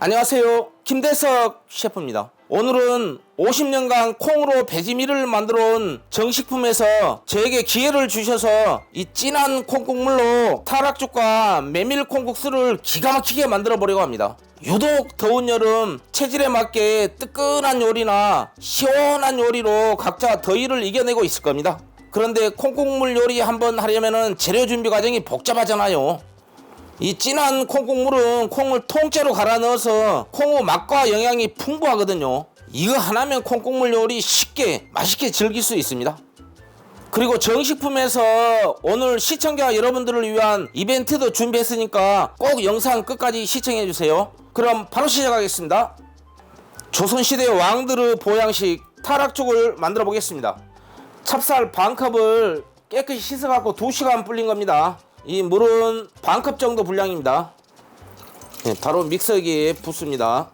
안녕하세요. 김대석 셰프입니다. 오늘은 50년간 콩으로 배지밀을 만들어 온 정식품에서 저에게 기회를 주셔서 이 진한 콩국물로 타락죽과 메밀 콩국수를 기가 막히게 만들어 보려고 합니다. 유독 더운 여름 체질에 맞게 뜨끈한 요리나 시원한 요리로 각자 더위를 이겨내고 있을 겁니다. 그런데 콩국물 요리 한번 하려면 재료 준비 과정이 복잡하잖아요. 이 진한 콩국물은 콩을 통째로 갈아 넣어서 콩의 맛과 영양이 풍부하거든요. 이거 하나면 콩국물 요리 쉽게 맛있게 즐길 수 있습니다. 그리고 정식품에서 오늘 시청자 여러분들을 위한 이벤트도 준비했으니까 꼭 영상 끝까지 시청해주세요. 그럼 바로 시작하겠습니다. 조선시대 왕들의 보양식 타락죽을 만들어 보겠습니다. 찹쌀 반컵을 깨끗이 씻어갖고 2시간 불린 겁니다. 이 물은 반컵 정도 분량입니다. 바로 믹서기에 붓습니다.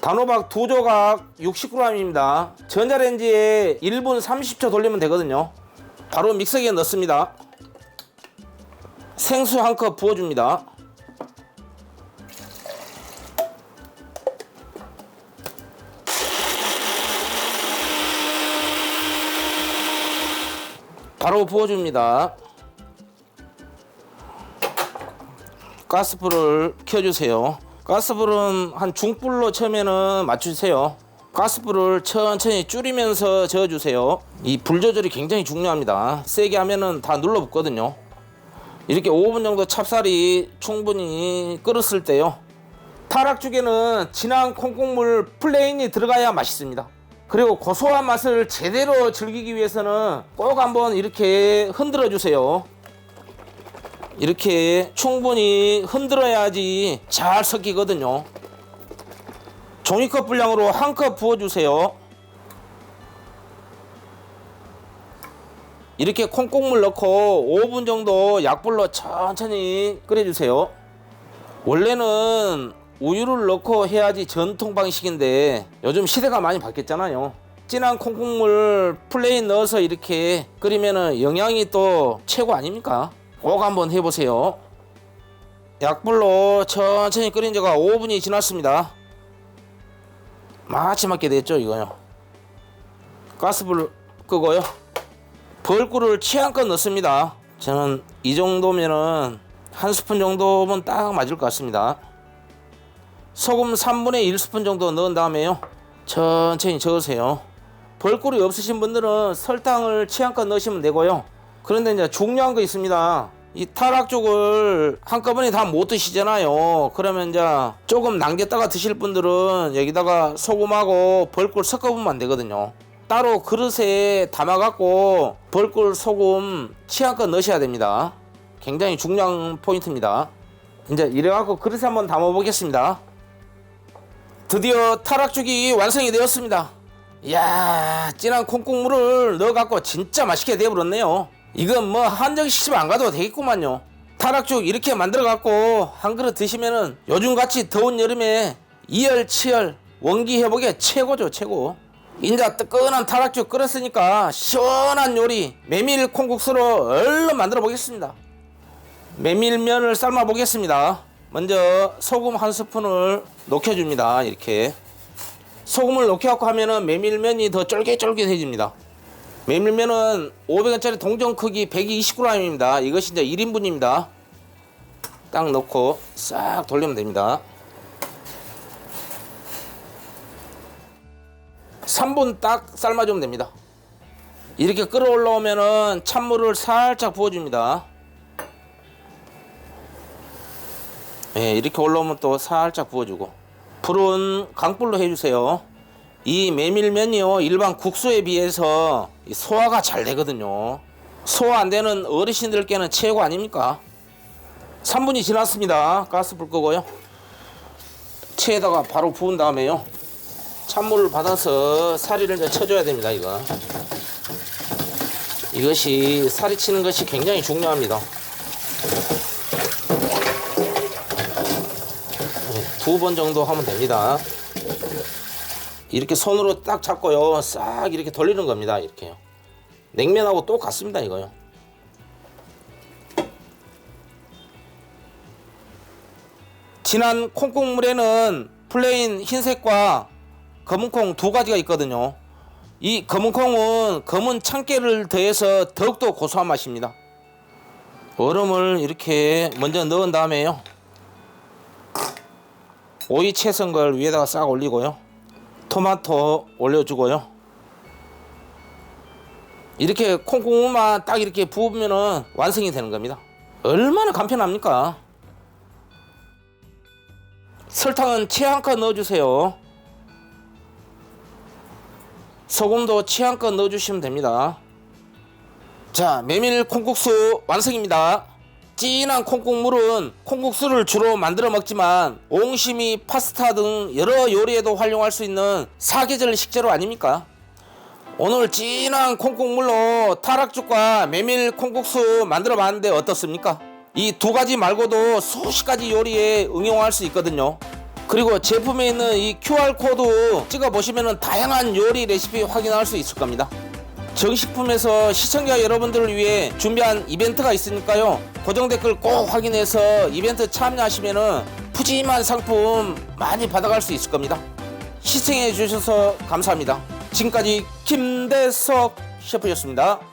단호박 2조각 60g입니다. 전자레인지에 1분 30초 돌리면 되거든요. 바로 믹서기에 넣습니다. 생수 1컵 부어줍니다. 바로 부어줍니다. 가스불을 켜주세요. 가스불은 한 중불로 처음에는 맞추세요. 가스불을 천천히 줄이면서 저어주세요. 이 불 조절이 굉장히 중요합니다. 세게 하면은 다 눌러붙거든요. 이렇게 5분 정도 찹쌀이 충분히 끓었을 때요, 타락죽에는 진한 콩국물 플레인이 들어가야 맛있습니다. 그리고 고소한 맛을 제대로 즐기기 위해서는 꼭 한번 이렇게 흔들어 주세요. 이렇게 충분히 흔들어야지 잘 섞이거든요. 종이컵 분량으로 1컵 부어주세요. 이렇게 콩국물 넣고 5분 정도 약불로 천천히 끓여주세요. 원래는 우유를 넣고 해야지 전통 방식인데 요즘 시대가 많이 바뀌었잖아요. 진한 콩국물 플레인 넣어서 이렇게 끓이면 영양이 또 최고 아닙니까? 꼭 한번 해보세요. 약불로 천천히 끓인 지가 5분이 지났습니다. 마지막게 됐죠 이거요. 가스불 끄고요, 벌꿀을 취향껏 넣습니다. 저는 이 정도면은 1스푼 정도면 딱 맞을 것 같습니다. 소금 3분의 1스푼 정도 넣은 다음에요, 천천히 저으세요. 벌꿀이 없으신 분들은 설탕을 취향껏 넣으시면 되고요. 그런데 이제 중요한 거 있습니다. 이 타락죽을 한꺼번에 다 못 드시잖아요. 그러면 이제 조금 남겼다가 드실 분들은 여기다가 소금하고 벌꿀 섞어보면 안 되거든요. 따로 그릇에 담아갖고 벌꿀, 소금 취향껏 넣으셔야 됩니다. 굉장히 중요한 포인트입니다. 이제 이래갖고 그릇에 한번 담아보겠습니다. 드디어 타락죽이 완성이 되었습니다. 이야, 진한 콩국물을 넣어갖고 진짜 맛있게 되어버렸네요. 이건 뭐 한정식집 안 가도 되겠구만요. 타락죽 이렇게 만들어갖고 한 그릇 드시면은 요즘같이 더운 여름에 이열치열 원기 회복에 최고죠, 최고. 인자 뜨끈한 타락죽 끓였으니까 시원한 요리 메밀 콩국수로 얼른 만들어 보겠습니다. 메밀면을 삶아 보겠습니다. 먼저 소금 1스푼을 녹여줍니다. 이렇게 소금을 녹여갖고 하면은 메밀면이 더 쫄깃쫄깃해집니다. 메밀면은 500원짜리 동전 크기 120g입니다. 이것이 이제 1인분입니다. 딱 넣고 싹 돌리면 됩니다. 3분 딱 삶아주면 됩니다. 이렇게 끓어올라오면은 찬물을 살짝 부어줍니다. 예, 이렇게 올라오면 또 살짝 부어주고, 불은 강불로 해주세요. 이 메밀면이요, 일반 국수에 비해서 소화가 잘 되거든요. 소화 안 되는 어르신들께는 최고 아닙니까? 3분이 지났습니다. 가스불 끄고요, 체에다가 바로 부은 다음에요, 찬물을 받아서 사리를 이제 쳐줘야 됩니다. 이것이 사리 치는 것이 굉장히 중요합니다. 2번 정도 하면 됩니다. 이렇게 손으로 딱 잡고요, 싹 이렇게 돌리는 겁니다. 이렇게요. 냉면하고 똑같습니다. 이거요. 진한 콩국물에는 플레인 흰색과 검은콩 두 가지가 있거든요. 이 검은콩은 검은 참깨를 더해서 더욱더 고소한 맛입니다. 얼음을 이렇게 먼저 넣은 다음에요, 오이 채썬 걸 위에다가 싹 올리고요, 토마토 올려주고요, 이렇게 콩국물만 딱 이렇게 부으면은 완성이 되는 겁니다. 얼마나 간편합니까? 설탕은 취향껏 넣어주세요. 소금도 취향껏 넣어주시면 됩니다. 자, 메밀 콩국수 완성입니다. 진한 콩국물은 콩국수를 주로 만들어 먹지만 옹심이, 파스타 등 여러 요리에도 활용할 수 있는 사계절 식재료 아닙니까? 오늘 진한 콩국물로 타락죽과 메밀 콩국수 만들어 봤는데 어떻습니까? 이 두 가지 말고도 수십 가지 요리에 응용할 수 있거든요. 그리고 제품에 있는 이 QR코드 찍어 보시면 다양한 요리 레시피 확인할 수 있을 겁니다. 정식품에서 시청자 여러분들을 위해 준비한 이벤트가 있으니까요, 고정 댓글 꼭 확인해서 이벤트 참여하시면 푸짐한 상품 많이 받아갈 수 있을 겁니다. 시청해 주셔서 감사합니다. 지금까지 김대석 셰프였습니다.